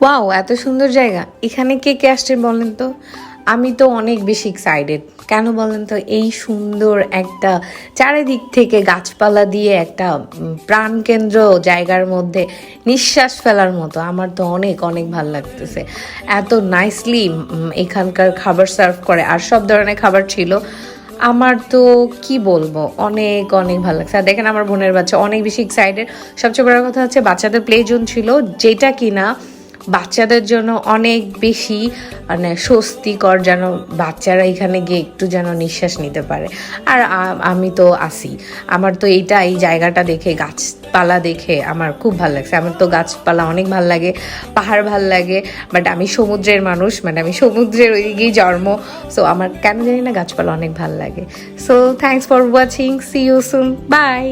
Wow, এত সুন্দর জায়গা! এখানে কে কে আসছেন বলেন তো? আমি তো অনেক বেশি এক্সাইটেড। কেন বলেন তো? এই সুন্দর একটা চারিদিক থেকে গাছপালা দিয়ে একটা প্রাণকেন্দ্র জায়গার মধ্যে নিঃশ্বাস ফেলার মতো। আমার তো অনেক অনেক ভাল লাগতেছে। এত নাইসলি এখানকার খাবার সার্ভ করে, আর সব ধরনের খাবার ছিল। আমার তো কি বলবো, অনেক অনেক ভালো লাগছে। আর দেখেন আমার বোনের বাচ্চা অনেক বেশি এক্সাইটেড। সবচেয়ে বড় কথা হচ্ছে বাচ্চাদের প্লে জোন ছিল, যেটা কিনা বাচ্চাদের জন্য অনেক বেশি মানে স্বস্তিকর, যেন বাচ্চারা এখানে গিয়ে একটু যেন নিঃশ্বাস নিতে পারে। আর আমি তো আসি, আমার তো এই জায়গাটা দেখে, গাছপালা দেখে আমার খুব ভালো লাগছে। আমার তো গাছপালা অনেক ভালো লাগে, পাহাড় ভাল লাগে, বাট আমি সমুদ্রের মানুষ, মানে আমি সমুদ্রের ওইদিকেই জন্ম। সো আমার কেন জানি না গাছপালা অনেক ভালো লাগে। So thanks for watching, see you soon, by.